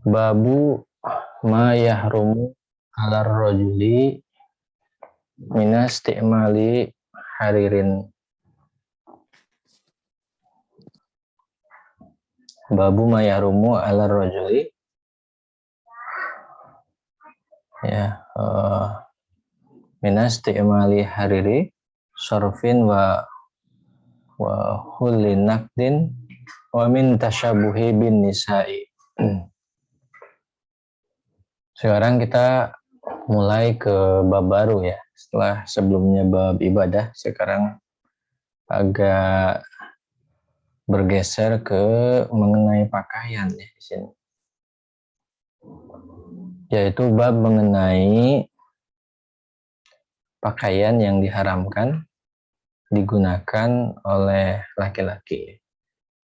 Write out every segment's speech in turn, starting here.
Babu ma yahrumu alar rajuli minas ti'mali haririn. Babu ma yahrumu alar rajuli, ya, minas ti'mali hariri sarfin wa hulli nakdin wa min tasyabuhi bin nisa'i. Sekarang kita mulai ke bab baru ya. Setelah sebelumnya bab ibadah, sekarang agak bergeser ke mengenai pakaian ya di sini. Yaitu bab mengenai pakaian yang diharamkan digunakan oleh laki-laki.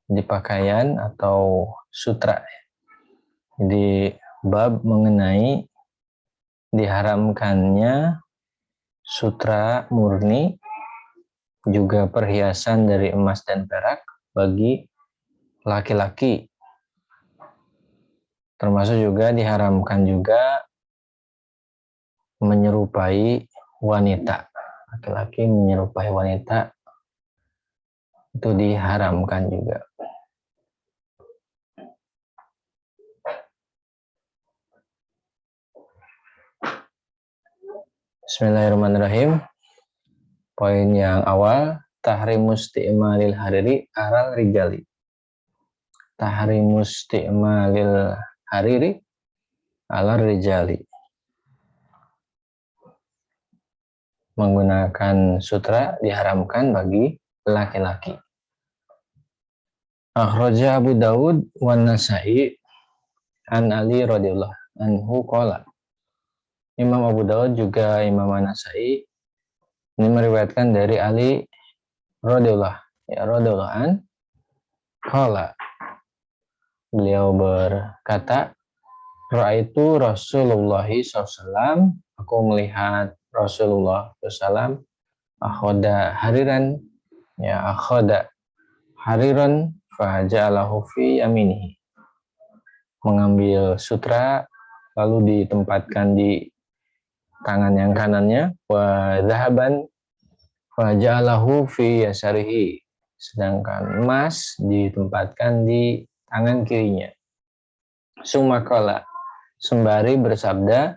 Di pakaian atau sutra. Jadi bab mengenai diharamkannya sutra murni, juga perhiasan dari emas dan perak bagi laki-laki. Termasuk juga diharamkan juga menyerupai wanita. Laki-laki menyerupai wanita itu diharamkan juga. Bismillahirrahmanirrahim. Poin yang awal, tahrimus ti'malil hariri alal rijali. Tahrimus ti'malil hariri alal rijali. Menggunakan sutra diharamkan bagi laki-laki. Akhraja Abu Dawud wa Nasa'i an Ali radhiyallahu anhu qala. Imam Abu Dawud juga Imam An-Nasa'i ini meriwayatkan dari Ali radhiyallahu an qala. Beliau berkata, Ra'aitu Rasulullah SAW, aku melihat Rasulullah SAW, akhoda hariran, hariran faja'alahu fi yaminihi. Mengambil sutra, lalu ditempatkan di tangan yang kanannya, wa dhahaban faja'alahu fi yasarihi. Sedangkan emas ditempatkan di tangan kirinya. Sumakala, sembari bersabda,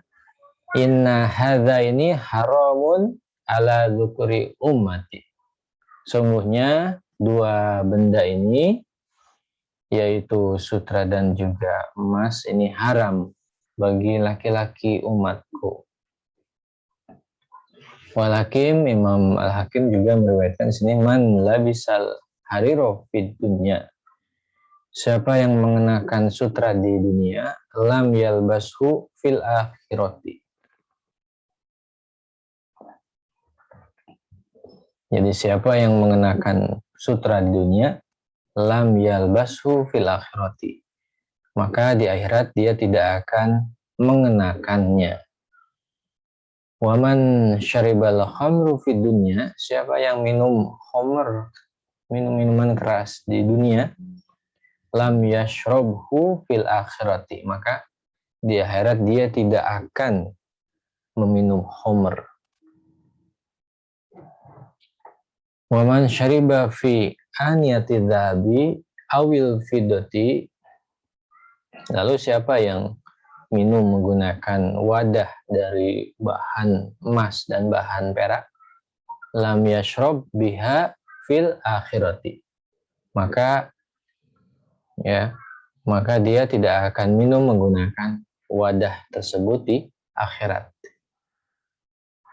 inna hadza ini haramun ala dzukuri ummati. Sungguhnya dua benda ini, yaitu sutra dan juga emas, ini haram bagi laki-laki umatku. Walakim, Imam Al-Hakim juga meriwayatkan sini, man labisal hariro fid dunya. Siapa yang mengenakan sutra di dunia, lam yalbashu fil akhirati. Jadi siapa yang mengenakan sutra di dunia, lam yalbashu fil akhirati, maka di akhirat dia tidak akan mengenakannya. Waman syaribal khamru fid dunya, siapa yang minum khamr, minum minuman keras di dunia, lam yashrabhu fil akhirati, maka di akhirat dia tidak akan meminum khamr. Waman syariba fi aniyati dhahabi awil fiddati, lalu siapa yang minum menggunakan wadah dari bahan emas dan bahan perak, lam yashrab biha fil akhirati, maka dia tidak akan minum menggunakan wadah tersebut di akhirat.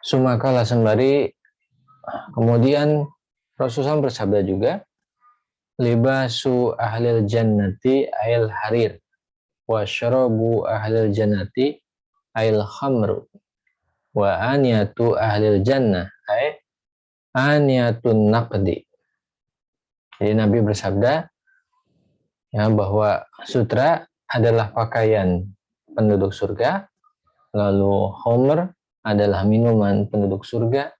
Sumakala, sembari kemudian Rasulullah bersabda juga, libasu ahlil jannati ail harir wa syarabu ahlil jannati ail khamru wa aniyatu ahlil jannah ay aniyatun naqdi. Jadi Nabi bersabda bahwa sutra adalah pakaian penduduk surga, lalu khamr adalah minuman penduduk surga,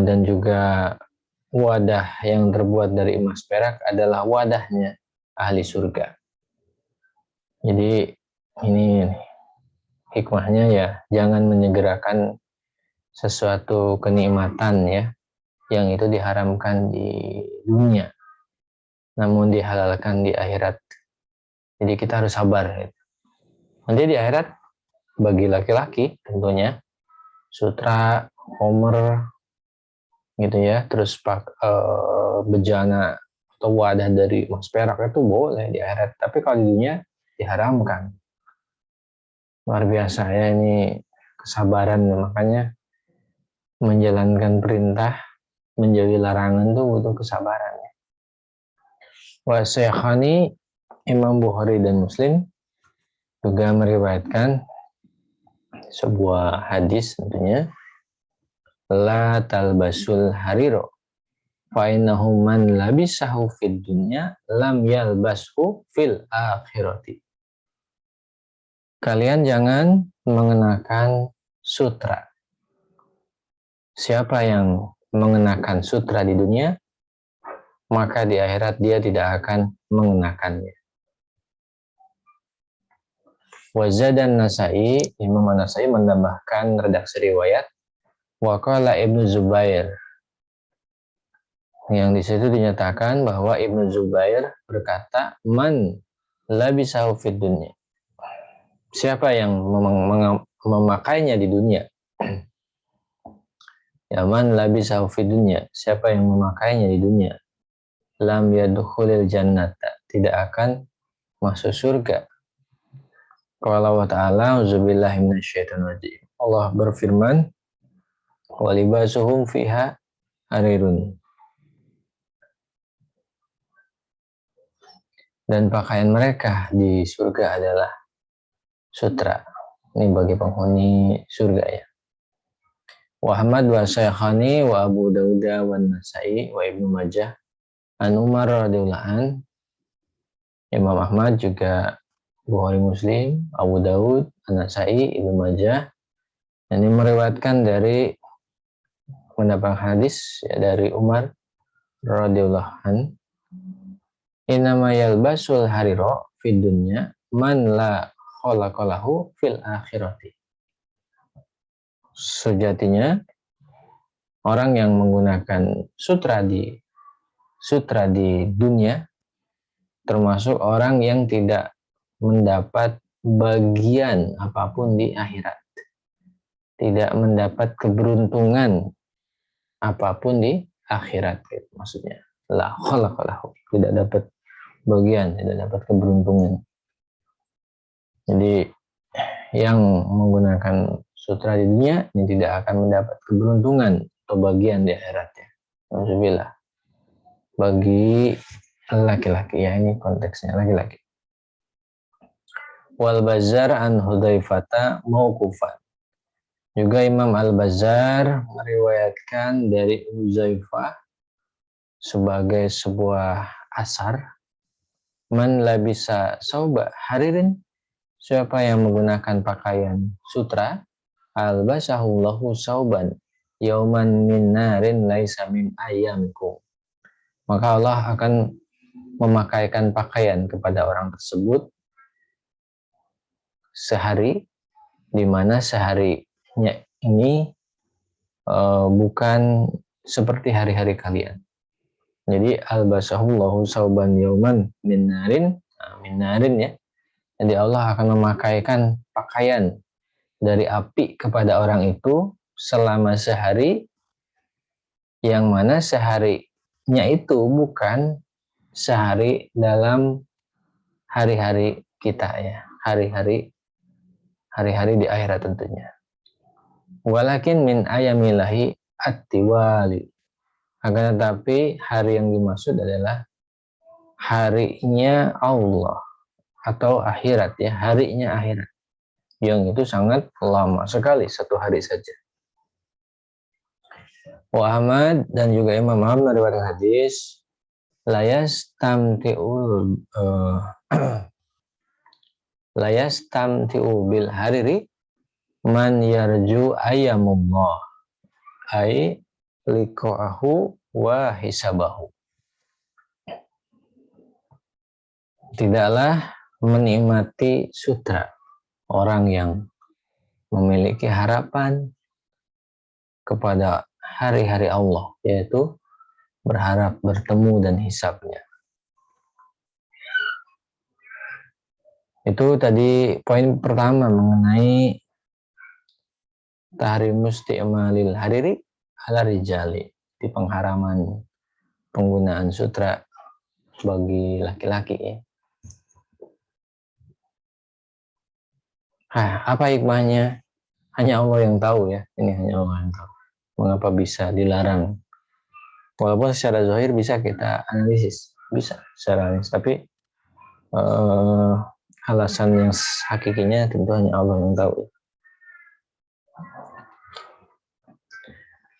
dan juga wadah yang terbuat dari emas perak adalah wadahnya ahli surga. Jadi ini hikmahnya ya, jangan menyegerakan sesuatu kenikmatan ya yang itu diharamkan di dunia namun dihalalkan di akhirat. Jadi kita harus sabar gitu. Nanti di akhirat bagi laki-laki tentunya sutra, homer gitu ya, terus bejana atau wadah dari emas perak itu boleh di akhirat, tapi kalau di dunia diharamkan. Luar biasa ya ini kesabaran, makanya menjalankan perintah menjauhi larangan tuh butuh kesabaran. Wa Syekhani, Imam Bukhari dan Muslim juga meriwayatkan sebuah hadis tentunya, la talbasul hariro fa innahu man labisahu fid dunya lam yalbashu fil akhirati. Kalian jangan mengenakan sutra. Siapa yang mengenakan sutra di dunia, maka di akhirat dia tidak akan mengenakannya. Wazadan Nasai, Imam Nasai menambahkan redaksi riwayat, waqala Ibnu Zubair. Yang di situ dinyatakan bahwa Ibnu Zubair berkata, man labisahu fid dunya. Siapa yang memakainya di dunia? Ya, man labisahu fid dunya. Siapa yang memakainya di dunia? Lam yadkhulil jannata. Tidak akan masuk surga. Qala wa ta'ala, auzubillahi minasyaitonir rajim. Allah berfirman, wa libasuhum fiha harirun. Dan pakaian mereka di surga adalah sutra. Ini bagi penghuni surga ya. Wa Ahmad wa Syekhani wa Abu Dauda wa Nasai wa Ibnu Majah an Umar radhiyallahu an. Imam Ahmad juga Bukhari Muslim, Abu Daud, An-Nasai, Ibnu Majah. Ini meriwayatkan dari mendapat hadis ya, dari Umar radhiyallahu an. Innama yalbasul hariro fid dunya man la khalaqalahu fil akhirati. Sejatinya orang yang menggunakan sutra di dunia termasuk orang yang tidak mendapat bagian apapun di akhirat, tidak mendapat keberuntungan apapun di akhirat, gitu maksudnya. La khalaqalahu, tidak dapat bagian, tidak dapat keberuntungan. Jadi yang menggunakan sutra di dunia ini tidak akan mendapat keberuntungan atau bagian di akhiratnya. Alhamdulillah. Bagi laki-laki ya, ini konteksnya laki-laki. Wal Bazzar an Hudzaifata mauqufan. Juga Imam Al-Bazzar meriwayatkan dari Hudzaifah sebagai sebuah asar, man labisa sauba haririn, siapa yang menggunakan pakaian sutra, albasahullahu sauban yauman min narin laisa min ayyamikum, maka Allah akan memakaikan pakaian kepada orang tersebut sehari, di mana seharinya ini bukan seperti hari-hari kalian. Jadi albasahullahu sauban yauman min narin ya. Jadi Allah akan memakaikan pakaian dari api kepada orang itu selama sehari, yang mana seharinya itu bukan sehari dalam hari-hari kita ya, hari-hari di akhirat tentunya. Walakin min ayamillahi at-tiwali. Akan tetapi hari yang dimaksud adalah harinya Allah atau akhirat ya, harinya akhirat. Yang itu sangat lama sekali, satu hari saja. Wa Ahmad dan juga Imam Ahmad meriwayatkan hadis, layas tamtiu bil hariri man yarju ayyamullah ay liqa'ahu wa hisabahu. Tidaklah menikmati sutra, orang yang memiliki harapan kepada hari-hari Allah, yaitu berharap bertemu dan hisabnya. Itu tadi poin pertama mengenai tahrimus isti'malil hariri ala rijali, di pengharaman penggunaan sutra bagi laki-laki ya. Apa hikmahnya? Hanya Allah yang tahu ya. Ini hanya Allah yang tahu. Mengapa bisa dilarang? Walaupun secara zahir bisa kita analisis, bisa secara analisis, tapi alasan yang hakikinya tentu hanya Allah yang tahu.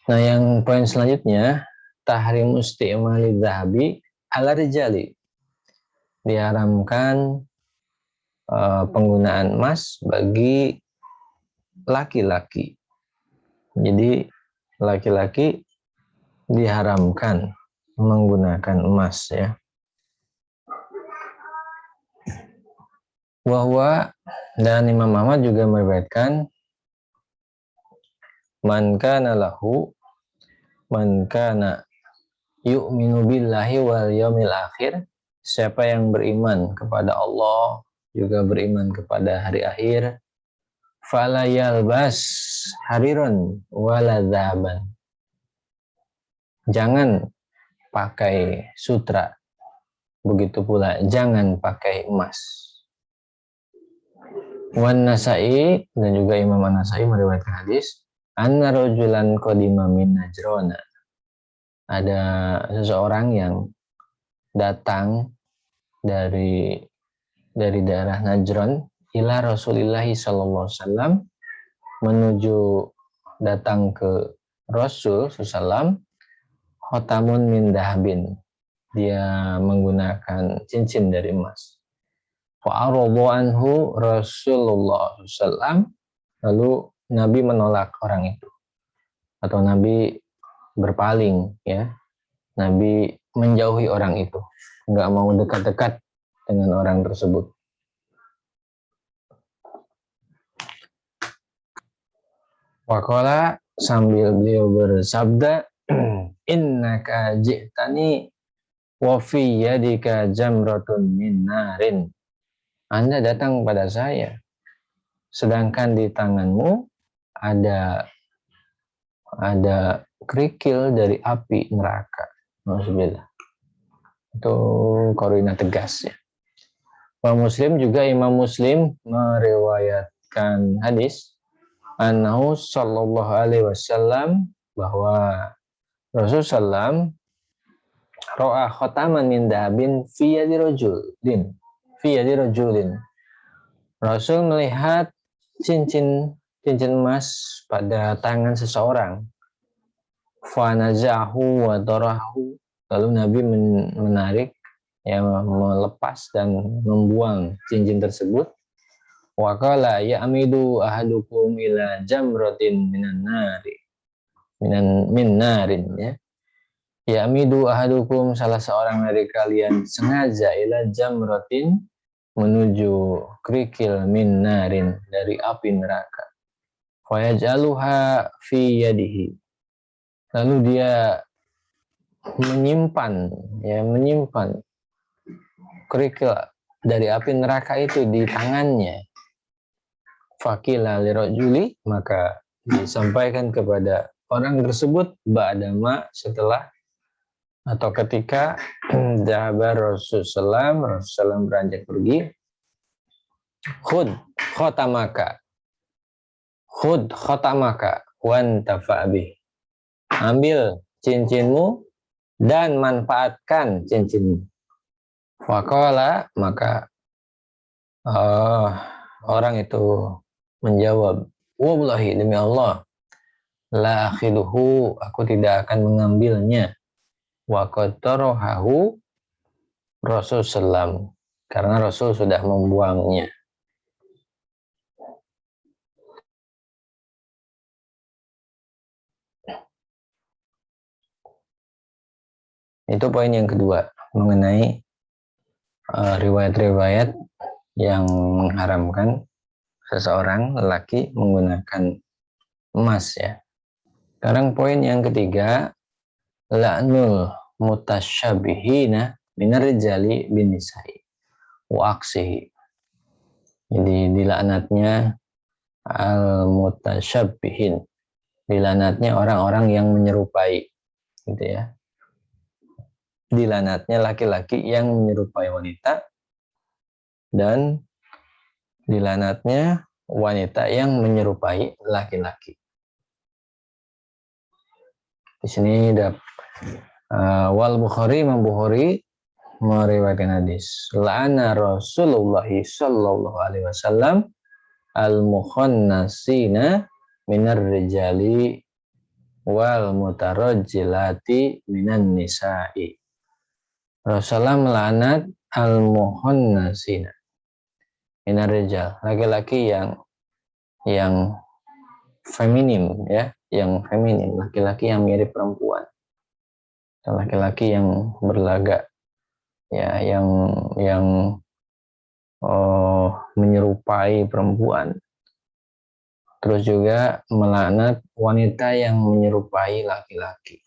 Nah, yang poin selanjutnya, tahrim isti'mali dhahabi ala rijali. Diharamkan penggunaan emas bagi laki-laki. Jadi laki-laki diharamkan menggunakan emas ya. Wahwa, dan Imam Ahmad juga meriwayatkan, man kana yu'minu billahi wal yaumil akhir, siapa yang beriman kepada Allah juga beriman kepada hari akhir, fala yalbas hariron wala dhahaban, jangan pakai sutra, begitu pula jangan pakai emas. Wan Nasai, dan juga Imam An-Nasai meriwayatkan hadis, anna rajulan qadima min Najrona, ada seseorang yang datang dari daerah Najran ila Rasulillah sallallahu alaihi wasallam, menuju datang ke Rasul sallallahu, khotamun min dahabin, dia menggunakan cincin dari emas. Fa'aradu anhu Rasulullah sallallahu, lalu Nabi menolak orang itu, atau Nabi berpaling ya, Nabi menjauhi orang itu, nggak mau dekat-dekat dengan orang tersebut. Waqala, sambil beliau bersabda, innaka ji'tani wa fi yadika jamratun min narin, Anda datang pada saya sedangkan di tanganmu ada kerikil dari api neraka. Alhamdulillah. Itu korina tegas ya. Imam Muslim meriwayatkan hadis annahu sallallahu alaihi wasallam, bahwa Rasul sallam ro'a khotaman min dahabin fi yadi rajulin. Rasul melihat cincin emas pada tangan seseorang. Fa nazahu wa darahu, lalu Nabi menarik ya, melepas dan membuang cincin tersebut. Wa qala ya'midu ahadukum ila jamratin min narin ya. Ya'midu ahadukum, salah seorang dari kalian sengaja ila jamratin, menuju kerikil min narin, dari api neraka. Fa yaj'aluha fi yadihi, lalu dia menyimpan kerikil dari api neraka itu di tangannya. Faqila lirajuli, maka disampaikan kepada orang tersebut, ba'dama, setelah atau ketika jahabar Rasulullah beranjak pergi, khud khotamaka wan tafa'bih, ambil cincinmu dan manfaatkan cincinmu. Faqala, maka orang itu menjawab, wallahi, demi Allah, la akhiduhu, aku tidak akan mengambilnya. Wa qad tarahahu Rasul sallam, karena Rasul sudah membuangnya. Itu poin yang kedua mengenai riwayat-riwayat yang mengharamkan seseorang lelaki menggunakan emas ya. Sekarang poin yang ketiga, la'nul mutasyabihina minar rijali bin nisa'i wa aksihi. Jadi dilaknatnya al-mutasyabihin, dilaknatnya orang-orang yang menyerupai gitu ya. Dilaknatnya laki-laki yang menyerupai wanita dan dilaknatnya wanita yang menyerupai laki-laki. Di sini wal Bukhari, Imam Bukhari meriwayatkan hadis. La'ana Rasulullah sallallahu alaihi wasallam al-mukhannasina minar rijali wal mutarajjilati minan nisa'i. Rasulullah melaknat al-mukhannasina minar rijal, laki-laki yang feminim ya, yang feminim, laki-laki yang mirip perempuan, laki-laki yang berlagak ya, yang menyerupai perempuan. Terus juga melaknat wanita yang menyerupai laki-laki.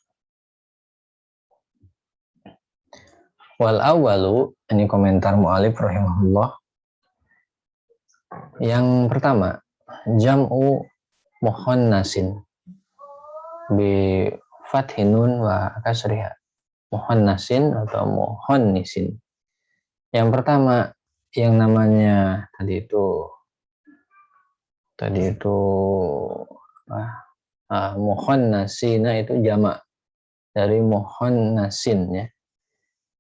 Wal awalu, ini komentar mu'alif rahimahullah. Yang pertama, jam'u muhannasin bi fathinun wa kasriha. Muhannasin atau muhannisin. Yang pertama, yang namanya tadi itu muhannasina itu jamak dari muhannasin ya.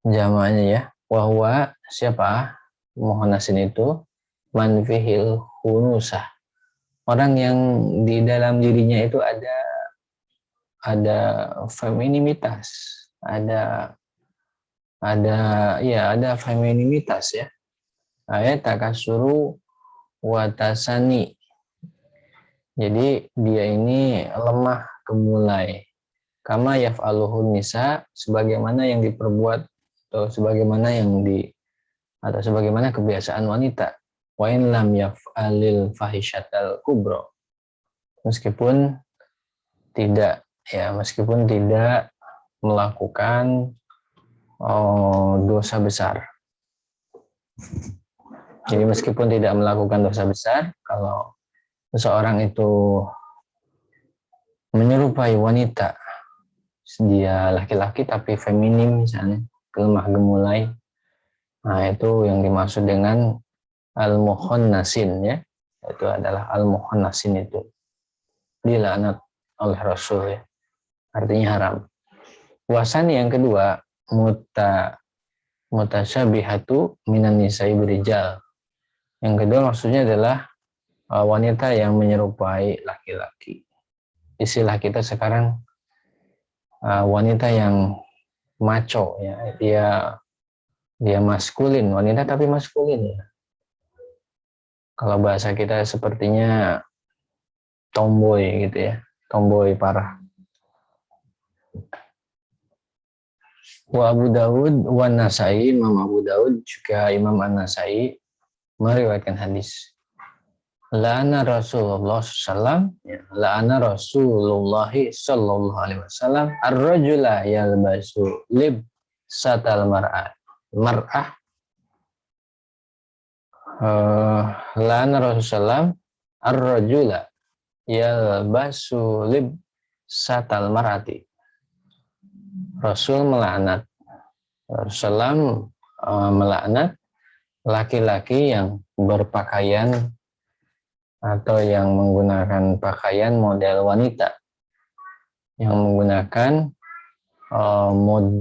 Jamaknya ya, wahwa siapa? Muhannasin itu man fihil hunusah. Orang yang di dalam dirinya itu ada femininitas, ada femininitas ya. Ayat takasuru watasani. Jadi dia ini lemah gemulai. Kama yaf'aluhun nisa, sebagaimana yang diperbuat atau sebagaimana kebiasaan wanita. Wa in lam yaf'alil fahishatal kubro. Meskipun tidak melakukan dosa besar. Jadi meskipun tidak melakukan dosa besar, kalau seseorang itu menyerupai wanita, dia laki-laki tapi feminim misalnya, lemah gemulai, nah itu yang dimaksud dengan al-muhannasin ya, itu adalah al-muhannasin itu dilaknat oleh Rasul ya, artinya haram. Wasani yang kedua, mutasyabihatu minan nisa'i birijal. Yang kedua maksudnya adalah wanita yang menyerupai laki-laki. Istilah kita sekarang wanita yang maco ya, dia maskulin, wanita tapi maskulin ya. Kalau bahasa kita sepertinya tomboy gitu ya, tomboy parah. Wa Abu Dawud wa Nasai, Imam Abu Dawud juga Imam An-Nasai meriwayatkan hadis. La'ana Rasulullah sallallahu alaihi wasallam ar-rajula yalbasu libsatal mar'ah. La'ana Rasulullah ar-rajula yalbasu libsatal mar'ati. Rasul melaknat laki-laki yang berpakaian atau yang menggunakan pakaian model wanita, yang menggunakan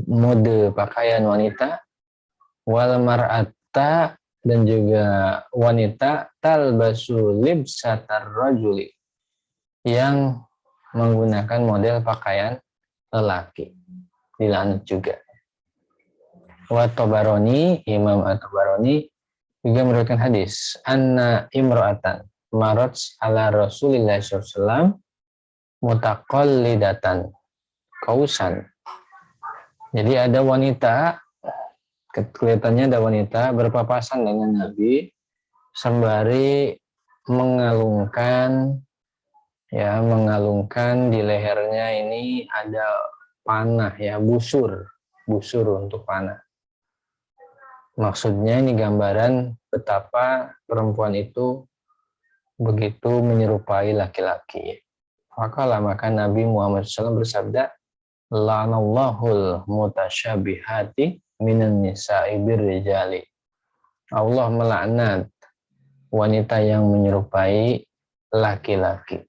mode pakaian wanita, wal mar'ata, dan juga wanita talbasu libsatar rajuli, yang menggunakan model pakaian lelaki, dilaknat juga. Wa Tabarani, Imam At-Tabarani juga meriwayatkan hadis, anna imra'atan marot ala Rasulillah SAW mutaqallidatan kausan. Jadi ada wanita, kelihatannya ada wanita berpapasan dengan Nabi sembari mengalungkan di lehernya ini ada panah ya, busur untuk panah. Maksudnya ini gambaran betapa perempuan itu begitu menyerupai laki-laki. Maka Nabi Muhammad SAW bersabda, "La'anallahul mutasyabihati minan nisa'i birrijali." Allah melaknat wanita yang menyerupai laki-laki.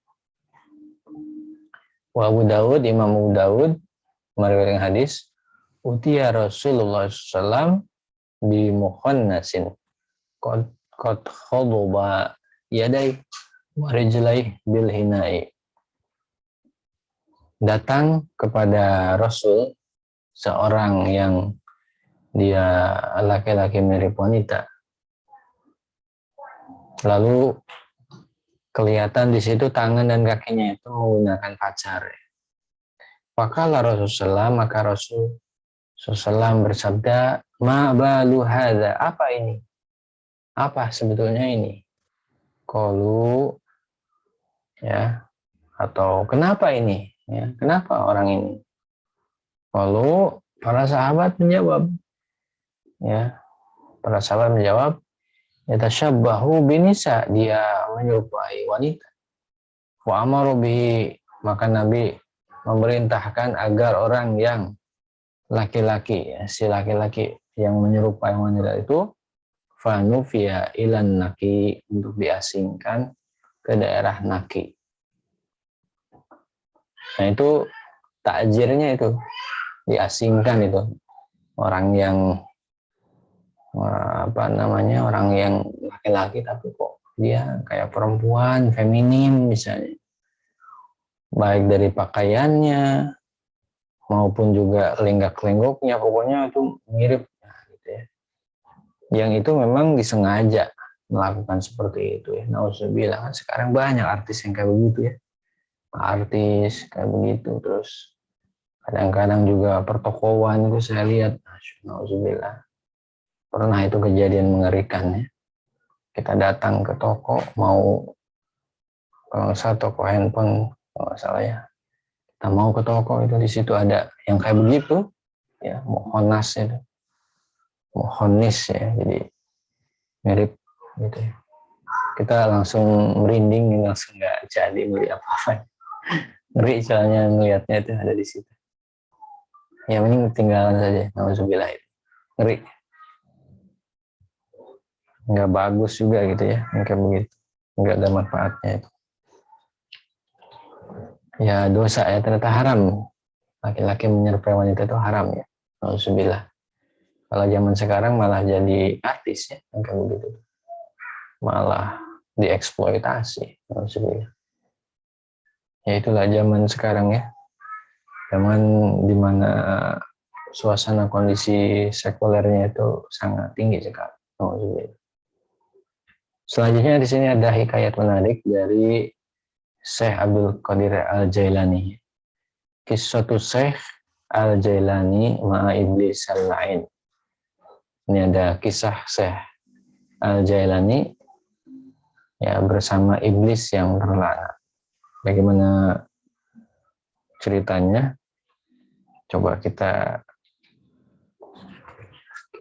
Wa Abu Dawud, Imam Abu Dawud meriwayatkan hadis, utiya Rasulullah SAW bi muhannasin qad khadaba yadai wa rijlai bil hinai. Datang kepada Rasul seorang yang dia laki-laki mirip wanita. Lalu kelihatan di situ tangan dan kakinya itu menggunakan pacar. Maka Rasulullah bersabda, "Ma balu hadza?" Apa ini? Apa sebetulnya ini? Qalu, ya, atau kenapa ini? Ya, kenapa orang ini? Lalu para sahabat menjawab, ya, para sahabat menjawab, yatashabbahu binisa, dia menyerupai wanita. Wa amaru bihi, maka Nabi memerintahkan agar orang yang laki-laki, ya, si laki-laki yang menyerupai wanita itu fanufiya ilan naki, untuk diasingkan ke daerah Naki. Nah itu takjirnya itu diasingkan, itu orang yang orang yang laki-laki tapi kok dia kayak perempuan, feminim misalnya, baik dari pakaiannya maupun juga lenggak-lenggoknya, pokoknya itu mirip, gitu ya. Yang itu memang disengaja melakukan seperti itu ya. Nauzubillah, kan sekarang banyak artis yang kayak begitu ya, artis kayak begitu. Terus kadang-kadang juga pertokoan itu saya lihat, nauzubillah, pernah itu kejadian mengerikan ya. Kita datang ke toko, mau, kalau nggak salah toko handphone, kalau nggak salah ya, kita mau ke toko itu, di situ ada yang kayak begitu ya, muhonas itu, muhonis ya, jadi mirip gitu ya. Kita langsung merinding, langsung nggak jadi beli apa-apa. Ngeri soalnya ngelihatnya itu ada di situ. Ya mending ketinggalan saja, nauzubillah, itu ngeri, nggak bagus juga gitu ya, kayak begitu, nggak ada manfaatnya itu. Ya dosa ya, ternyata haram. Laki-laki menyerupai wanita itu haram ya, nauzubillah. Kalau zaman sekarang malah jadi artis ya, kayak begitu, malah dieksploitasi, nauzubillah. Ya itulah zaman sekarang ya, zaman dimana suasana kondisi sekulernya itu sangat tinggi sekali. Nauzubillah. Selanjutnya di sini ada hikayat menarik dari Syekh Abdul Qadir Al-Jailani. Kisatu Syekh Al-Jailani ma'a iblis al-la'in. Ini ada kisah Syekh Al-Jailani ya bersama iblis yang terlaknat. Bagaimana ceritanya? Coba kita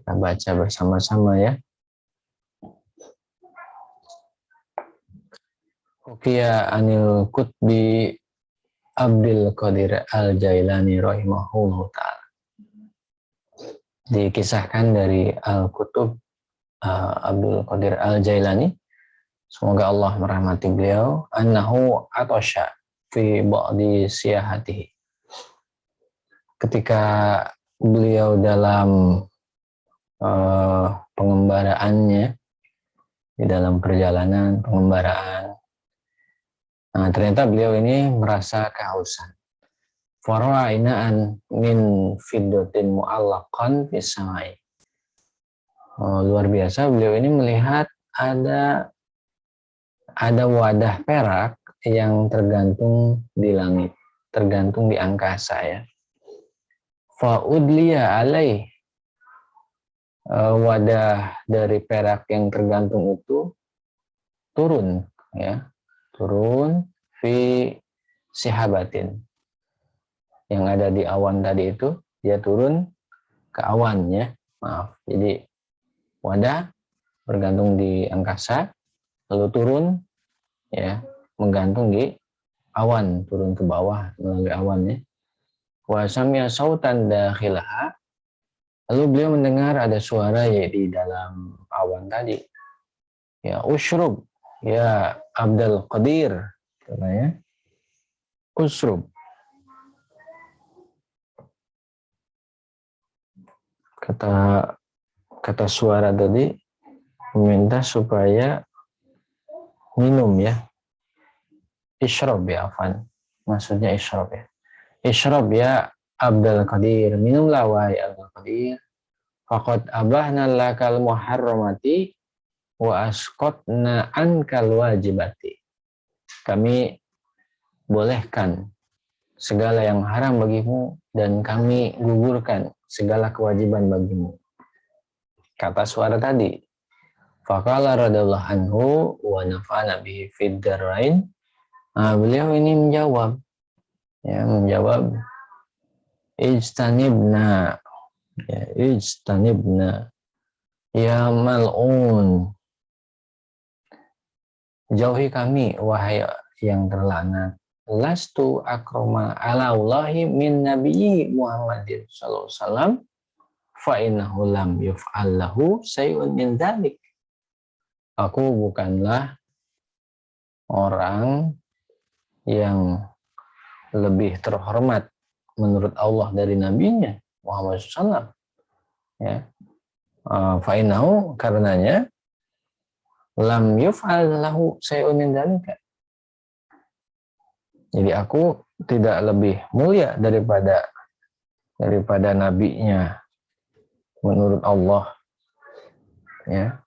baca bersama-sama ya. Ukiya anil Qutbi Abdul Qadir Al-Jailani rahimahullah ta'ala. Dikisahkan dari Al-Qutub Abdul Qadir Al-Jailani, semoga Allah merahmati beliau, annahu atasya fi ba'di siyahatihi. Ketika beliau dalam pengembaraannya, di dalam perjalanan pengembaraan, nah, ternyata beliau ini merasa kehausan. Fara'a ina'an min fiddatin mu'allaqan fis samai. Luar biasa, beliau ini melihat ada wadah perak yang tergantung di langit, tergantung di angkasa ya. Fa'udliya alaih, wadah dari perak yang tergantung itu turun, ya, turun fi sihabatin, yang ada di awan tadi itu dia turun ke awan, ya, maaf. Jadi wadah bergantung di angkasa, lalu turun, ya, menggantung di awan, turun ke bawah melalui awan, ya. Wa sami'a sautan dakhilaha, lalu beliau mendengar ada suara, ya, di dalam awan tadi. Ya, ushrub ya Abdul Qadir, katanya, ushrub. Kata kata suara tadi meminta supaya minum, ya. Isyrab, ya, afan. Maksudnya isyrab, ya. Isyrab ya Abdul Qadir, minumlah wahai Abdul Qadir. Faqad abahna lakal muharramati wa asqatna ankal wajibati. Kami bolehkan segala yang haram bagimu dan kami gugurkan segala kewajiban bagimu. Kata suara tadi. Faqala radhiyallahu anhu wa nafa'ana bihi fid darain. Beliau ini menjawab, ya, menjawab, ijtanibna, ya, ijtanibna ya mal'un, jauhi kami wahai yang terlaknat. Lastu akroma ala Allahi min nabiyyi Muhammadin sallallahu alaihi wasallam fa innahu lam yuf'al lahu syai'un min dzalik. Aku bukanlah orang yang lebih terhormat menurut Allah dari nabinya Muhammad SAW, ya. Fa innahu, karenanya, lam yuf'al lahu syai'un min dzalika. Jadi aku tidak lebih mulia daripada nabinya menurut Allah, ya.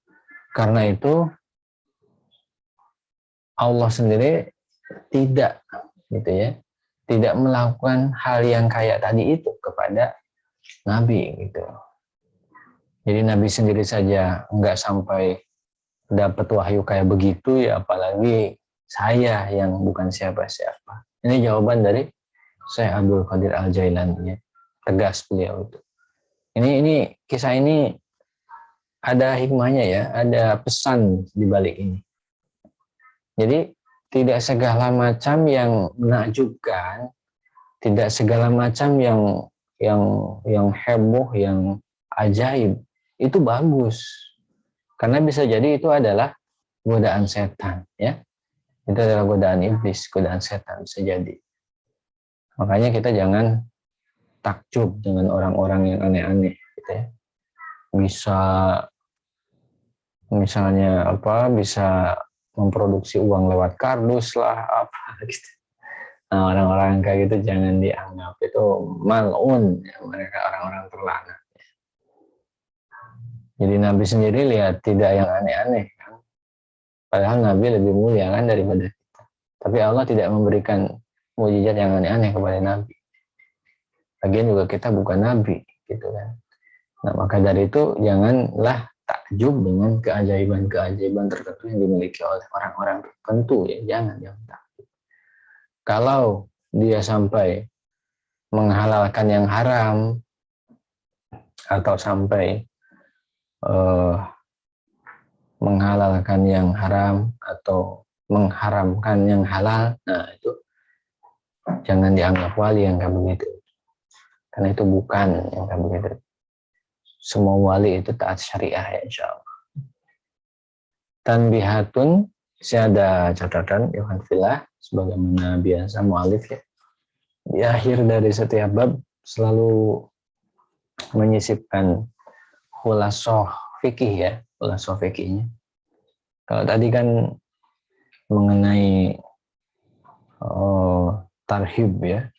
Karena itu Allah sendiri tidak, gitu ya, tidak melakukan hal yang kayak tadi itu kepada Nabi, gitu. Jadi Nabi sendiri saja nggak sampai dapat wahyu kayak begitu, ya apalagi saya yang bukan siapa-siapa. Ini jawaban dari Syekh Abdul Qadir Al-Jailani, ya. Tegas beliau itu. Ini kisah ini ada hikmahnya, ya, ada pesan di balik ini. Jadi tidak segala macam yang menakjubkan, tidak segala macam yang heboh, yang ajaib itu bagus. Karena bisa jadi itu adalah godaan setan, ya. Itu adalah godaan iblis, godaan setan, bisa jadi. Makanya kita jangan takjub dengan orang-orang yang aneh-aneh, gitu ya. Bisa misalnya bisa memproduksi uang lewat kardus lah, apa gitu. Nah, orang-orang kayak gitu jangan dianggap itu mal'un, ya, mereka orang-orang terlaknat. Jadi Nabi sendiri lihat tidak yang aneh-aneh, kan. Padahal Nabi lebih mulia, kan, daripada kita. Tapi Allah tidak memberikan mukjizat yang aneh-aneh kepada Nabi. Lagian juga kita bukan Nabi, gitu kan. Nah, maka dari itu janganlah takjub dengan keajaiban-keajaiban tertentu yang dimiliki oleh orang-orang tertentu, ya. Jangan takjub. Kalau dia sampai menghalalkan yang haram atau sampai menghalalkan yang haram atau mengharamkan yang halal, nah itu jangan dianggap wali yang kayak begitu, karena itu bukan yang kayak begitu. Semua wali itu taat syariah, ya, insya Allah. Tanbihatun, saya ada catatan, Yohan Filah, sebagaimana biasa mu'alif, ya, di akhir dari setiap bab selalu menyisipkan khulasoh fikih, ya, khulasoh fikihnya. Kalau tadi kan mengenai tarhib, ya,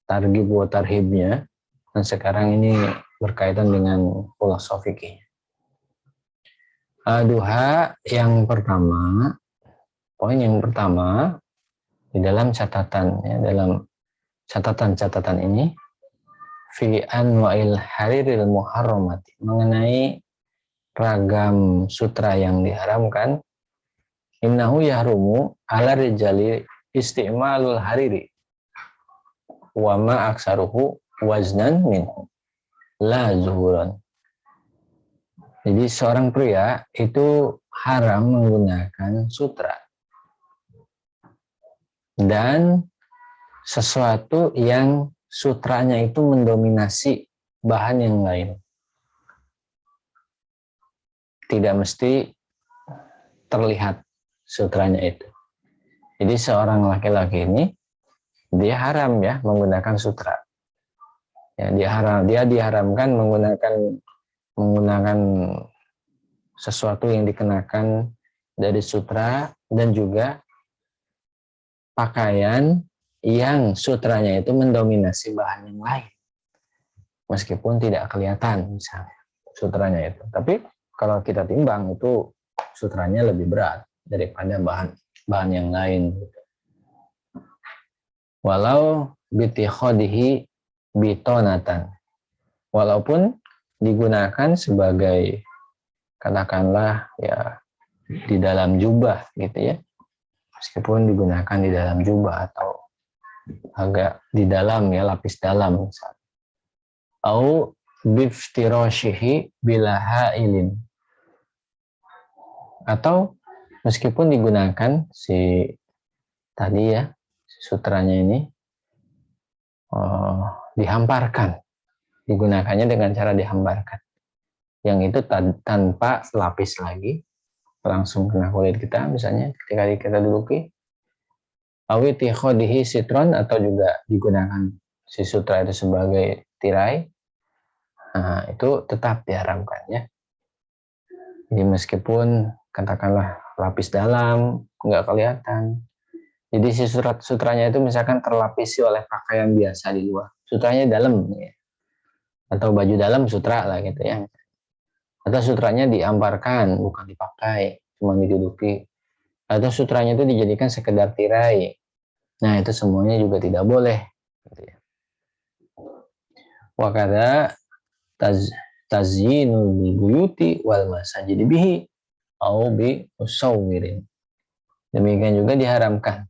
targhib wa tarhibnya, dan sekarang ini berkaitan dengan khulasoh fikih. Duha yang pertama, poin yang pertama di dalam catatan, ya, dalam catatan ini, fi anwa'il hariril muharramati, mengenai ragam sutra yang diharamkan, innahu yahrumu ala rijali isti'malul hariri wa ma aksaruhu waznan minhu la zuhuran. Jadi seorang pria itu haram menggunakan sutra dan sesuatu yang sutranya itu mendominasi bahan yang lain. Tidak mesti terlihat sutranya itu. Jadi seorang laki-laki ini dia haram ya menggunakan sutra. Ya, dia diharamkan menggunakan sesuatu yang dikenakan dari sutra dan juga pakaian yang sutranya itu mendominasi bahan yang lain. Meskipun tidak kelihatan misalnya sutranya itu. Tapi kalau kita timbang itu sutranya lebih berat daripada bahan yang lain. Walau bitikhodihi bitonatan. Walaupun digunakan sebagai katakanlah ya di dalam jubah gitu ya. Meskipun digunakan di dalam jubah atau agak di dalam ya, lapis dalam misalnya. Au biftiroshihi bila hailin. Atau meskipun digunakan si tadi ya sutranya ini dihamparkan, digunakannya dengan cara dihamparkan, yang itu tanpa lapis lagi, langsung kena kulit kita misalnya ketika kita duduki. Awiti khodihi sitron, atau juga digunakan si sutra itu sebagai tirai, nah, itu tetap diharamkan ya. Jadi meskipun katakanlah lapis dalam nggak kelihatan, jadi si sutranya itu misalkan terlapisi oleh pakaian biasa di luar, sutranya dalam ya. Atau baju dalam sutra lah gitu ya, atau sutranya diamparkan bukan dipakai, cuma diduduki, atau sutranya itu dijadikan sekedar tirai, nah itu semuanya juga tidak boleh gitu ya. Wakada tazyinul buyuti wal masajid bihi au bi musawwirin. Demikian juga diharamkan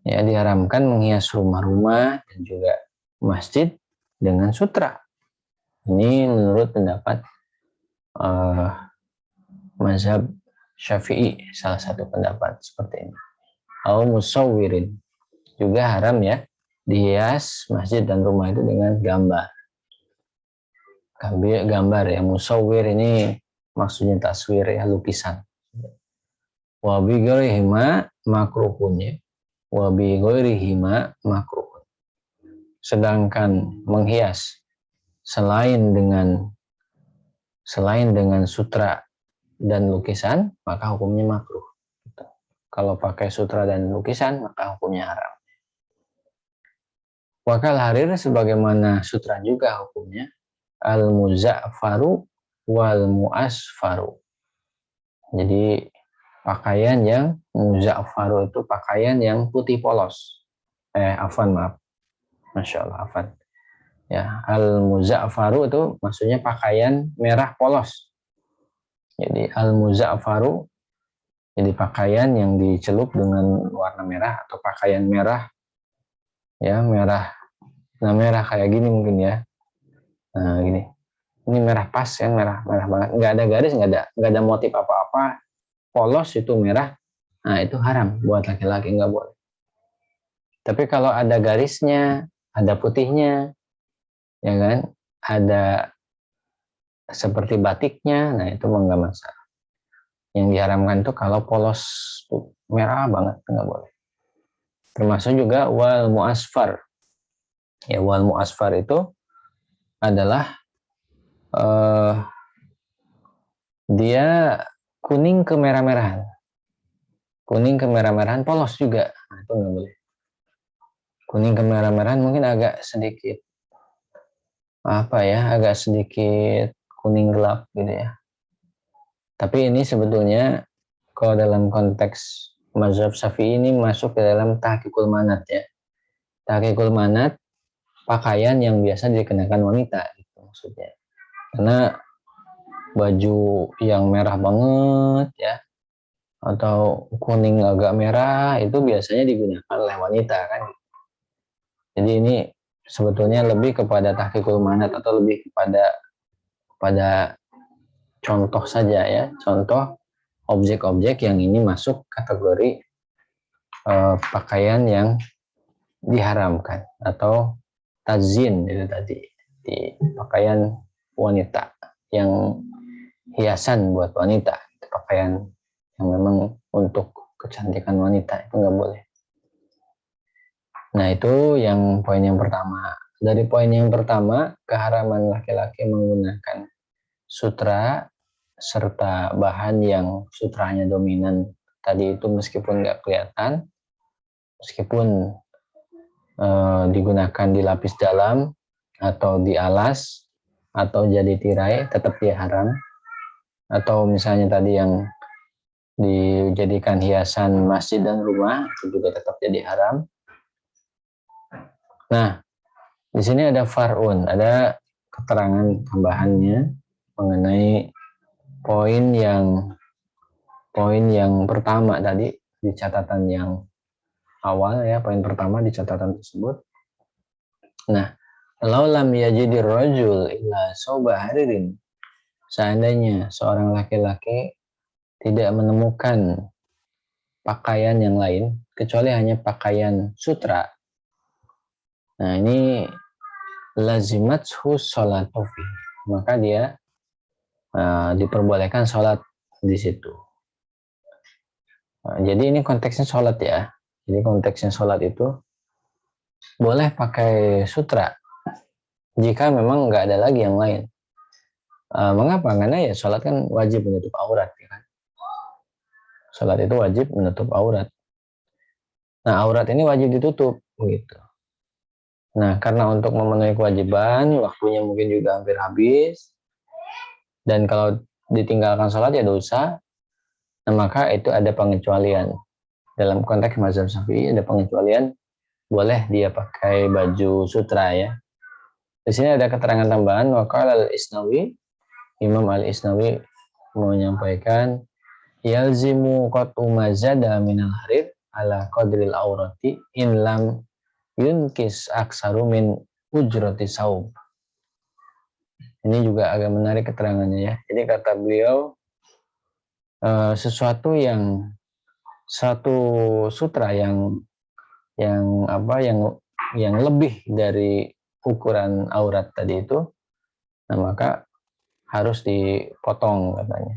ya, diharamkan menghias rumah-rumah dan juga masjid dengan sutra. Ini menurut pendapat mazhab Syafi'i, salah satu pendapat seperti ini. Au musawwirin, juga haram ya dihias masjid dan rumah itu dengan gambar ya. Musawwir ini maksudnya taswir ya, lukisan. Wa bi ghairihima makruhun ya. Wa bi ghairihima makruhun. Sedangkan menghias selain dengan sutra dan lukisan maka hukumnya makruh. Kalau pakai sutra dan lukisan maka hukumnya haram. Wakal harir sebagaimana sutra juga hukumnya al-muza'faru wal mu'asfaru. Jadi pakaian yang muza'faru itu pakaian yang putih polos. Maaf. Masya Allah, afan. Ya, al-muza'faru itu maksudnya pakaian merah polos. Jadi al-muza'faru jadi pakaian yang dicelup dengan warna merah atau pakaian merah. Ya, merah. Nah, merah kayak gini mungkin ya. Nah, gini. Ini merah pas ya, merah banget. Nggak ada garis, nggak ada motif apa-apa. Polos itu merah. Nah, itu haram buat laki-laki, nggak boleh. Tapi kalau ada garisnya, ada putihnya, ya kan, ada seperti batiknya, nah itu nggak masalah. Yang diharamkan itu kalau polos merah banget, nggak boleh. Termasuk juga wal mu'asfar. Ya, wal mu'asfar itu adalah dia kuning kemerah-merahan. Kuning kemerah-merahan polos juga, nah, itu nggak boleh. Kuning kemerah-merahan mungkin agak sedikit agak sedikit kuning gelap gitu ya. Tapi ini sebetulnya kalau dalam konteks mazhab Syafi'i ini masuk ke dalam tahqiqul manat ya. Tahqiqul manat pakaian yang biasa dikenakan wanita gitu maksudnya. Karena baju yang merah banget ya, atau kuning agak merah itu biasanya digunakan oleh wanita kan. Jadi ini sebetulnya lebih kepada tahqiqul manat atau lebih kepada contoh saja ya, contoh objek-objek yang ini masuk kategori pakaian yang diharamkan atau tazin itu tadi, di pakaian wanita yang hiasan buat wanita, pakaian yang memang untuk kecantikan wanita itu nggak boleh. Nah itu yang poin yang pertama. Dari poin yang pertama, keharaman laki-laki menggunakan sutra serta bahan yang sutranya dominan tadi itu meskipun nggak kelihatan, meskipun digunakan di lapis dalam atau di alas atau jadi tirai, tetap dia haram. Atau misalnya tadi yang dijadikan hiasan masjid dan rumah itu juga tetap jadi haram. Nah, di sini ada far'un, ada keterangan tambahannya mengenai poin yang pertama tadi di catatan yang awal ya, poin pertama di catatan tersebut. Nah, lau lam yajidir rajul illa soba haririn, seandainya seorang laki-laki tidak menemukan pakaian yang lain kecuali hanya pakaian sutra. Nah, ini lazimathu sholatu fi, maka dia diperbolehkan sholat di situ. Jadi ini konteksnya sholat ya. Jadi konteksnya sholat itu boleh pakai sutra jika memang nggak ada lagi yang lain. Mengapa? Karena ya sholat kan wajib menutup aurat, ya kan? Sholat itu wajib menutup aurat. Nah, aurat ini wajib ditutup, begitu. Nah, karena untuk memenuhi kewajiban, waktunya mungkin juga hampir habis, dan kalau ditinggalkan sholat ya dosa, nah maka itu ada pengecualian. Dalam konteks mazhab Syafi'i ada pengecualian, boleh dia pakai baju sutra ya. Di sini ada keterangan tambahan, waqala al-Isnawi, Imam al-Isnawi menyampaikan, yalzimu qat'u mazada minal harir ala qadril aurati in lam yunkis aksaru min ujrati saum. Ini juga agak menarik keterangannya ya. Jadi kata beliau, satu sutra yang lebih dari ukuran aurat tadi itu, nah maka harus dipotong katanya.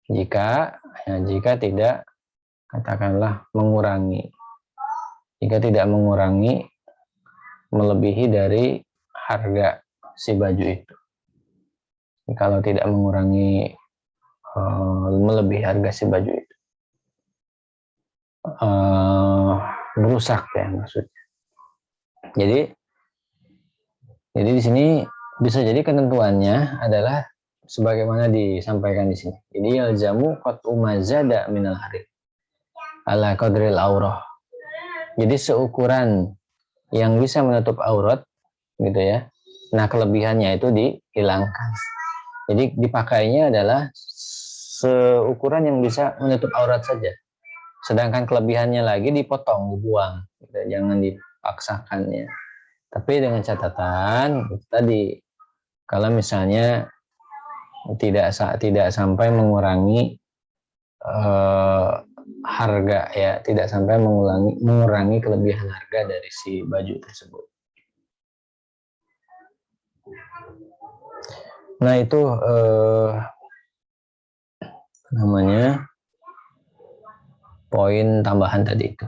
Jika tidak, katakanlah mengurangi, jika tidak mengurangi melebihi dari harga si baju itu. Kalau tidak mengurangi melebihi harga si baju itu, merusak ya maksudnya. Jadi di sini bisa jadi ketentuannya adalah sebagaimana disampaikan di sini. Jadi yalzamu qat'u mazada minal harir ala qadril aurah. Jadi seukuran yang bisa menutup aurat gitu ya. Nah, kelebihannya itu dihilangkan. Jadi dipakainya adalah seukuran yang bisa menutup aurat saja. Sedangkan kelebihannya lagi dipotong, dibuang. Gitu. Jangan dipaksakan ya. Tapi dengan catatan itu tadi, kalau misalnya tidak sampai mengurangi harga ya, tidak sampai mengurangi kelebihan harga dari si baju tersebut. Nah itu namanya poin tambahan tadi itu.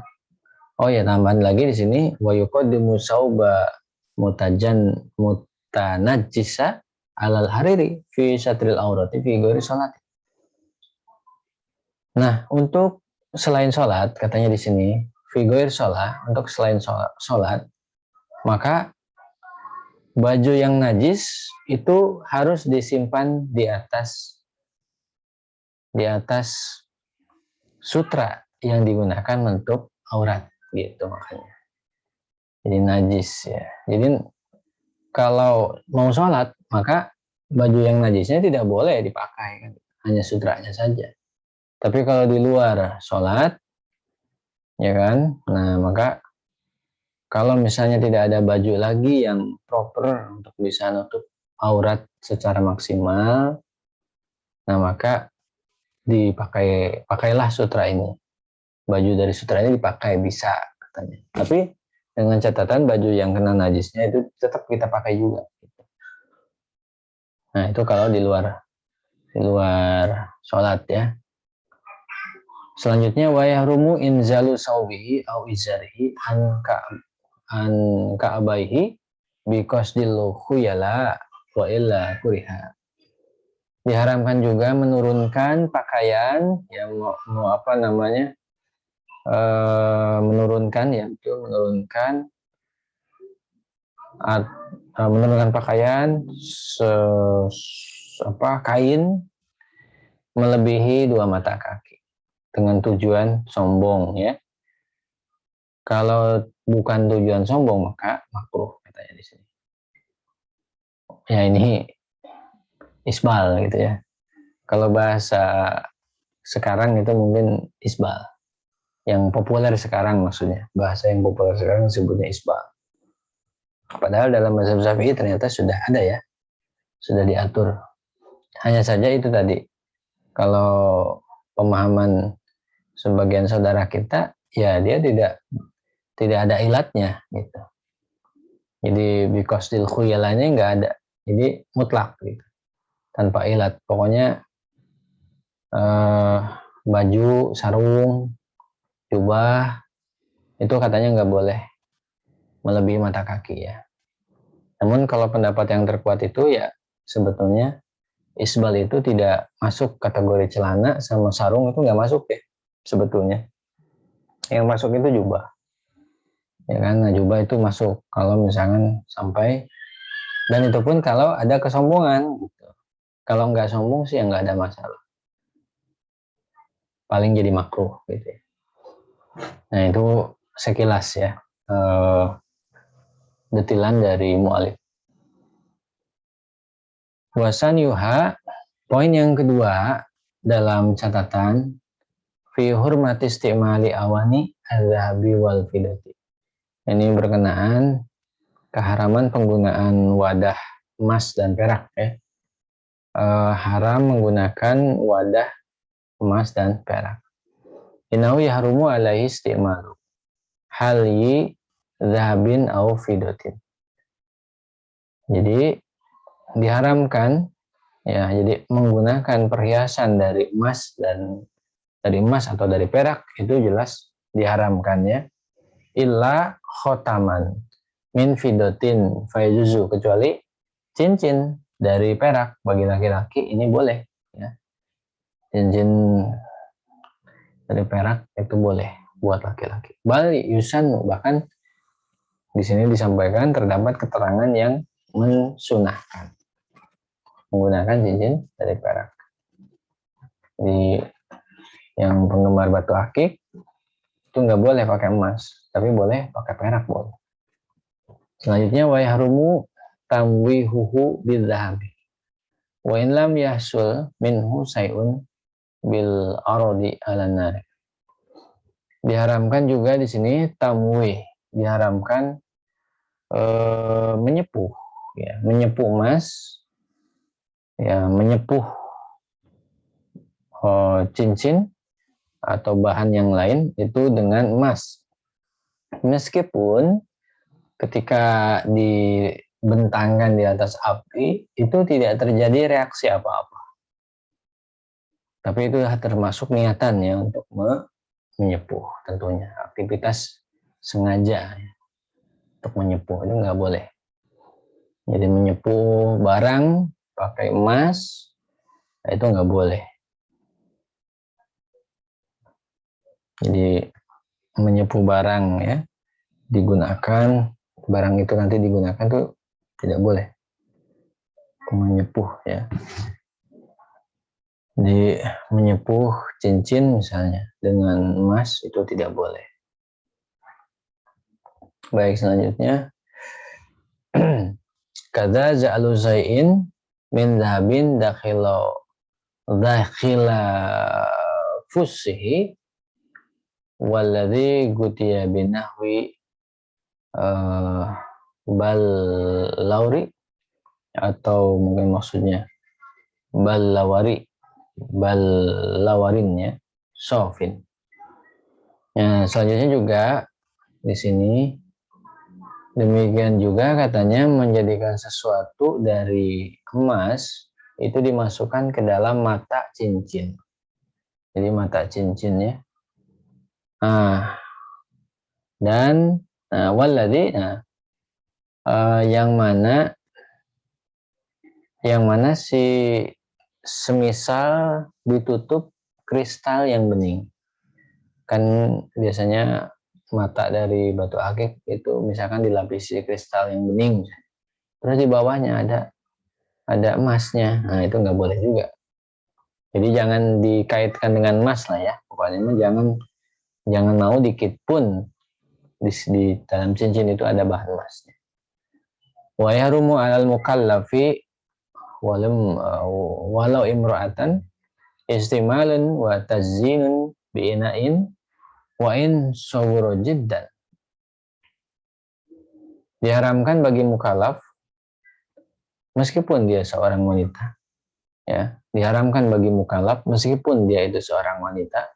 Oh ya, tambahan lagi di sini, wa yuqaddimu sauba mutanajjisa alal hariri fi satril aurati fi ghairi salat. Nah, untuk selain sholat, katanya di sini, fi ghairi salat, untuk selain sholat, maka baju yang najis itu harus disimpan di atas sutra yang digunakan untuk aurat gitu makanya. Jadi najis ya. Jadi kalau mau sholat maka baju yang najisnya tidak boleh dipakai kan, hanya sutranya saja. Tapi kalau di luar sholat, ya kan, nah maka kalau misalnya tidak ada baju lagi yang proper untuk bisa nutup aurat secara maksimal, nah maka pakailah sutra ini. Baju dari sutra ini dipakai bisa katanya. Tapi dengan catatan baju yang kena najisnya itu tetap kita pakai juga. Nah itu kalau di luar sholat ya. Selanjutnya wa yahrumu inzalu saubihi au izarihi an ka'abaihi biqasdil khuyala wa illa kuriha. Diharamkan juga menurunkan pakaian yang mau apa namanya? Menurunkan ya, itu menurunkan pakaian kain melebihi 2 mata kaki dengan tujuan sombong ya. Kalau bukan tujuan sombong maka makruh katanya di sini. Ya ini isbal gitu ya. Kalau bahasa sekarang itu mungkin isbal. Yang populer sekarang maksudnya. Bahasa yang populer sekarang disebutnya isbal. Padahal dalam mazhab Syafi'i ternyata sudah ada ya. Sudah diatur. Hanya saja itu tadi. Kalau pemahaman sebagian saudara kita, ya dia tidak ada ilatnya gitu. Jadi biqasdil khuyalanya nggak ada. Jadi mutlak gitu. Tanpa ilat. Pokoknya baju, sarung, jubah itu katanya nggak boleh melebihi mata kaki ya. Namun kalau pendapat yang terkuat itu ya sebetulnya isbal itu tidak masuk kategori celana sama sarung itu nggak masuk ya sebetulnya. Yang masuk itu jubah. Ya kan, nah, jubah itu masuk kalau misalkan sampai, dan itu pun kalau ada kesombongan gitu. Kalau nggak sombong sih ya nggak ada masalah. Paling jadi makruh gitu ya. Nah itu sekilas ya detilan dari mu'alif. Wasan yuha, poin yang kedua dalam catatan fi hurmati istimali awani al-zahabi wal fidati. Ini berkenaan keharaman penggunaan wadah emas dan perak ya. Haram menggunakan wadah emas dan perak. Inau yahrumu alaihi istimalu halyi zahabin au fidatin. Jadi diharamkan ya, jadi menggunakan perhiasan dari emas atau dari perak itu jelas diharamkan ya. Illa khotaman min fidatin fayjuzu, kecuali cincin dari perak bagi laki-laki ini boleh ya. Cincin dari perak itu boleh buat laki-laki. Bal yusan, bahkan di sini disampaikan terdapat keterangan yang mensunahkan menggunakan cincin dari perak. Di yang penggemar batu akik itu nggak boleh pakai emas, tapi boleh pakai perak boleh. Selanjutnya wa yahrumu tamwihuhu bidzahabi wa in lam yahsul minhu sayun bil aradi ala nar. Diharamkan juga di sini tamwih, diharamkan menyepuh ya, menyepuh emas ya, menyepuh cincin atau bahan yang lain itu dengan emas, meskipun ketika dibentangkan di atas api itu tidak terjadi reaksi apa-apa, tapi itu termasuk niatannya untuk menyepuh. Tentunya aktivitas sengaja ya, untuk menyepuh itu nggak boleh. Jadi menyepuh barang pakai emas itu nggak boleh. Jadi menyepuh barang ya, digunakan barang itu nanti digunakan tuh tidak boleh menyepuh ya. Di menyepuh cincin misalnya dengan emas itu tidak boleh. Baik, selanjutnya kadza ja'alu zai'in min dhahabin dakhila fussihi walladzi gutiya binahwi bal lauri, atau mungkin maksudnya bal lawarin ya, sofin. Nah, selanjutnya juga di sini demikian juga katanya menjadikan sesuatu dari emas itu dimasukkan ke dalam mata cincin. Jadi mata cincin ya. Nah, dan walladzi yang mana si semisal ditutup kristal yang bening. Kan biasanya mata dari batu akik itu misalkan dilapisi kristal yang bening, terus di bawahnya ada emasnya. Nah, itu nggak boleh juga. Jadi jangan dikaitkan dengan emas lah ya. Pokoknya jangan mau dikit pun di dalam cincin itu ada bahan emasnya. Wa yahrumu 'alal mukallafi walau imra'atan istimalan wa tazyinun bi'ina'in wa in sawura jiddan. Diharamkan bagi mukallaf meskipun dia seorang wanita, ya, diharamkan bagi mukallaf meskipun dia itu seorang wanita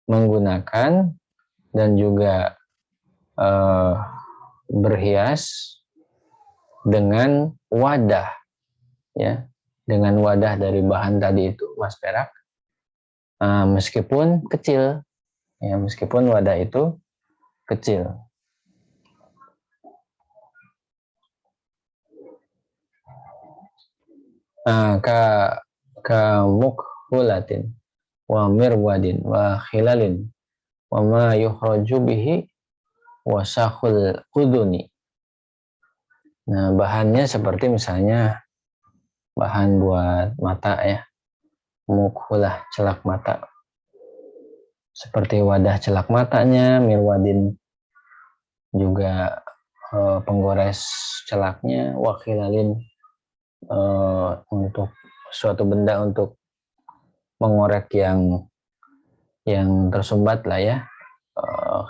menggunakan dan juga berhias dengan wadah, ya, dengan wadah dari bahan tadi itu emas perak, meskipun kecil, ya, meskipun wadah itu kecil. Ka mukhulatin wa mirwadin wa khilalin wa ma yukhraju bihi wa sakhul uduni. Nah, bahannya seperti misalnya bahan buat mata ya, mukhulah, celak mata, seperti wadah celak matanya, mirwadin juga penggores celaknya, wa khilalin untuk suatu benda untuk mengorek yang tersumbat lah ya,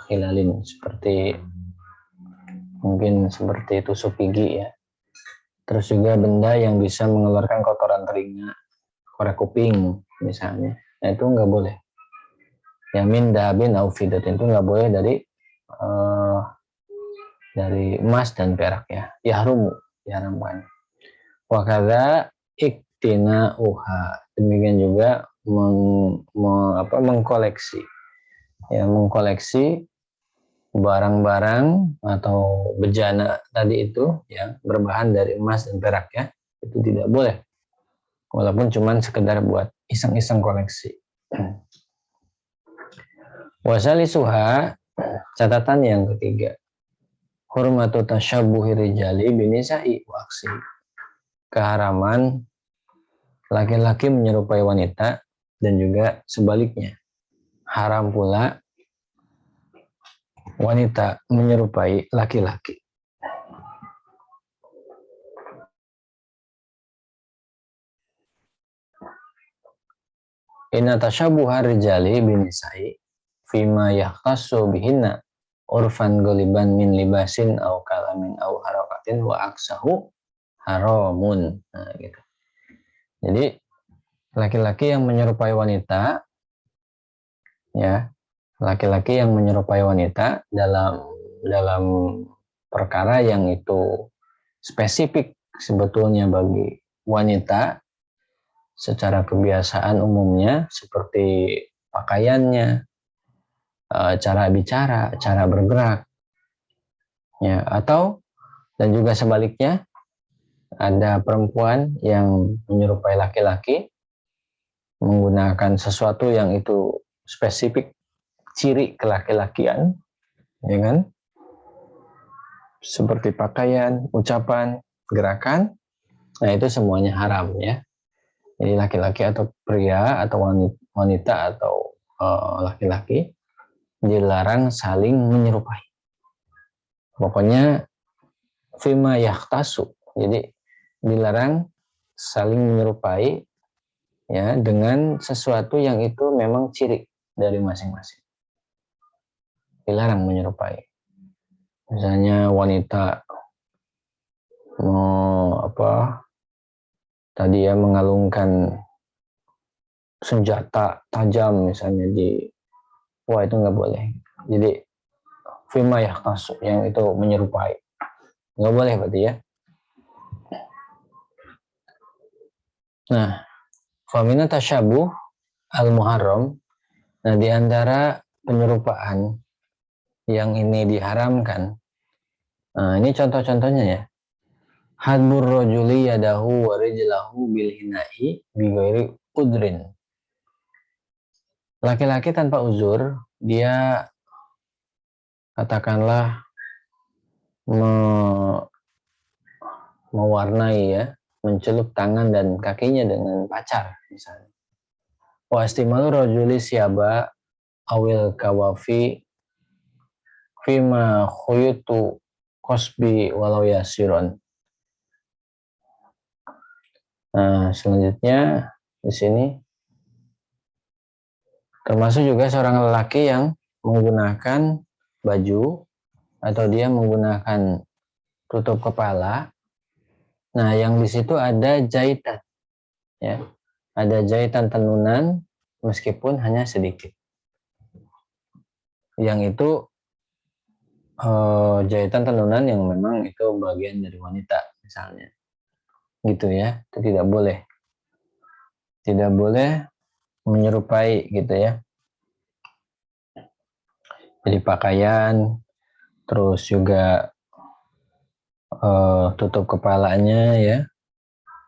khilalin seperti mungkin seperti tusuk gigi ya. Terus juga benda yang bisa mengeluarkan kotoran telinga, korek kuping misalnya. Nah, itu nggak boleh. Ya min dahabin au fidatin, itu nggak boleh dari emas dan perak ya. Yahrumu, diharamkan. Wa kadza iktina'uha, demikian juga mengkoleksi, ya, mengkoleksi barang-barang atau bejana tadi itu yang berbahan dari emas dan perak ya, itu tidak boleh walaupun cuman sekedar buat iseng-iseng koleksi. Wasalisuha, catatan yang ketiga, hurmatu tasyabbuhi rijali binisa'i wa aksi, keharaman laki-laki menyerupai wanita dan juga sebaliknya. Haram pula wanita menyerupai laki-laki. Inna tasyabuha rijali binisa'i fima yahtassu bihinna urfan goliban min libasin au kalamin au harakatin wa aksahu haramun. Nah, gitu. Jadi laki-laki yang menyerupai wanita, ya, laki-laki yang menyerupai wanita dalam perkara yang itu spesifik sebetulnya bagi wanita secara kebiasaan umumnya, seperti pakaiannya, cara bicara, cara bergerak, ya, atau dan juga sebaliknya ada perempuan yang menyerupai laki-laki menggunakan sesuatu yang itu spesifik ciri kelaki-lakian, ya kan? Seperti pakaian, ucapan, gerakan. Nah, itu semuanya haram ya. Jadi laki-laki atau pria atau wanita atau laki-laki dilarang saling menyerupai. Pokoknya fima yahtasu. Jadi dilarang saling menyerupai ya dengan sesuatu yang itu memang ciri dari masing-masing. Dilarang menyerupai. Misalnya wanita tadi ya mengalungkan senjata tajam misalnya wah itu nggak boleh. Jadi fima yahtasu yang itu menyerupai. Nggak boleh berarti ya. Nah, famina tasyabuh al-muharram. Nah, di antara penyerupaan yang ini diharamkan. Nah, ini contoh-contohnya ya. Hadbur rajuli yadahu wa rijlahu bil hina'i bi ghairi udrin. Laki-laki tanpa uzur, dia katakanlah mewarnai ya, mencelup tangan dan kakinya dengan pacar misalnya. Wa istimalu rajuli syaba awil kawafi fima khuyutu kosbi walau yasiron. Nah, selanjutnya di sini termasuk juga seorang lelaki yang menggunakan baju atau dia menggunakan tutup kepala. Nah, yang di situ ada jahitan, ya, ada jahitan tenunan meskipun hanya sedikit. Yang itu jahitan tenunan yang memang itu bagian dari wanita misalnya, gitu ya, itu tidak boleh menyerupai gitu ya. Jadi pakaian, terus juga tutup kepalanya ya.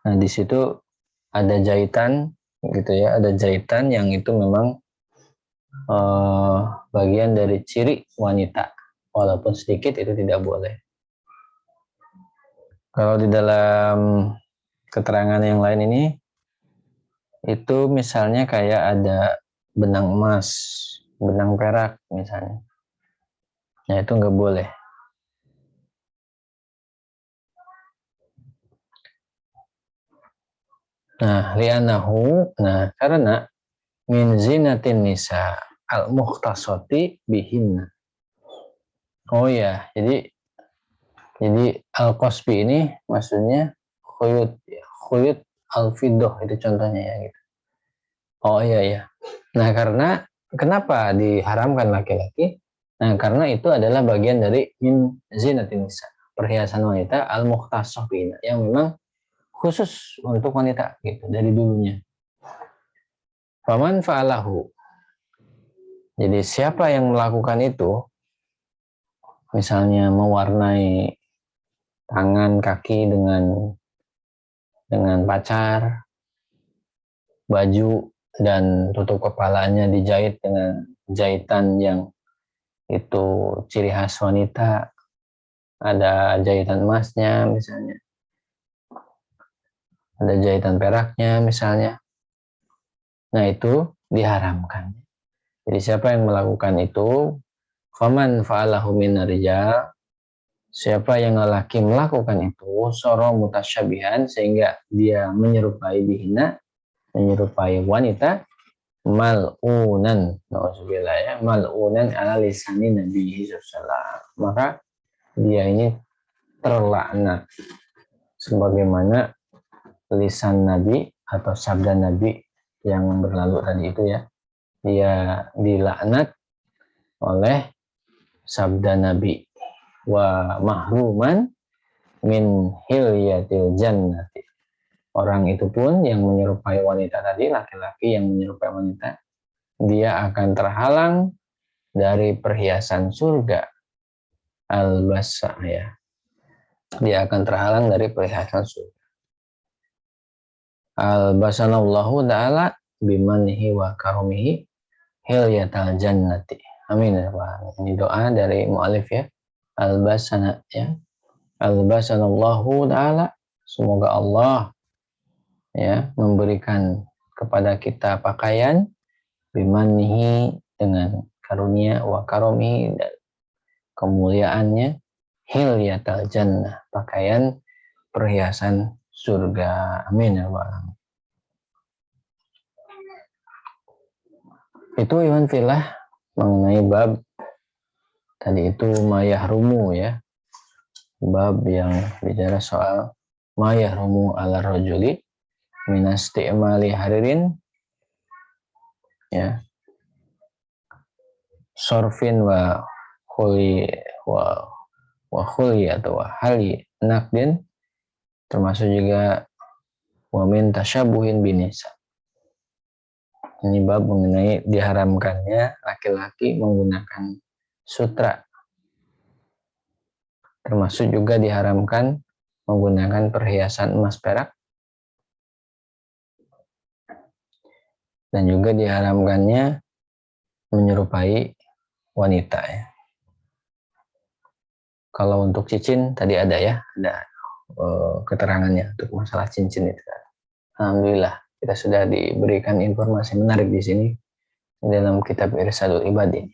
Nah di situ ada jahitan gitu ya, ada jahitan yang itu memang bagian dari ciri wanita, walaupun sedikit itu tidak boleh. Kalau di dalam keterangan yang lain ini, itu misalnya kayak ada benang emas, benang perak misalnya. Nah itu nggak boleh. Nah li'anahu, nah karena min zinatin nisa al-mukhtasati bihinna. Oh ya, jadi al-qasbi ini maksudnya khuyut al-fiddah itu contohnya ya gitu. Oh iya ya. Nah, karena kenapa diharamkan laki-laki? Nah, karena itu adalah bagian dari min zinatin nisa, perhiasan wanita al-mukhtasah bihinna yang memang khusus untuk wanita gitu dari dulunya. Faman fa'alahu. Jadi siapa yang melakukan itu, misalnya mewarnai tangan kaki dengan pacar, baju dan tutup kepalanya dijahit dengan jahitan yang itu ciri khas wanita, ada jahitan emasnya misalnya, ada jahitan peraknya misalnya. Nah itu diharamkan. Jadi siapa yang melakukan itu, faman fa'alahu minar rijal, siapa yang lelaki melakukan itu, soro mutasyabihan sehingga dia menyerupai bihina, menyerupai wanita, mal'unan, na'udzubillah ya, mal'unan ala lisani Nabi sallallahu, maka dia ini terlaknat sebagaimana lisan Nabi atau sabda Nabi yang berlalu tadi itu ya, dia dilaknat oleh sabda Nabi, wa mahruman min hilyatil jannati. Orang itu pun yang menyerupai wanita tadi, laki-laki yang menyerupai wanita, dia akan terhalang dari perhiasan surga. Al-basa ya. Dia akan terhalang dari perhiasan surga. Al-basanallahu ta'ala bimanihi wa karumihi hilyatal jannati. Amin. Ini doa dari mu'alif ya. Al-basana ya. Al-basanallahu ta'ala. Semoga Allah ya memberikan kepada kita pakaian bimanihi dengan karunia wa karomi dan kemuliaannya hilyatal jannah, pakaian perhiasan surga. Amin ya Allah. Itu Iwan Filah mengenai bab tadi itu mayahrumu ya. Bab yang bicara soal mayahrumu ala rajuli minas ti'mali haririn ya. Sorfin wa khuli wa khuli atau wa hali nakdin, termasuk juga wa min tasyabuhin binisa. Ini bab mengenai diharamkannya laki-laki menggunakan sutra, termasuk juga diharamkan menggunakan perhiasan emas perak, dan juga diharamkannya menyerupai wanita ya. Kalau untuk cincin tadi ada ya, ada keterangannya untuk masalah cincin itu. Alhamdulillah kita sudah diberikan informasi menarik di sini dalam kitab Irsyadul Ibad ini.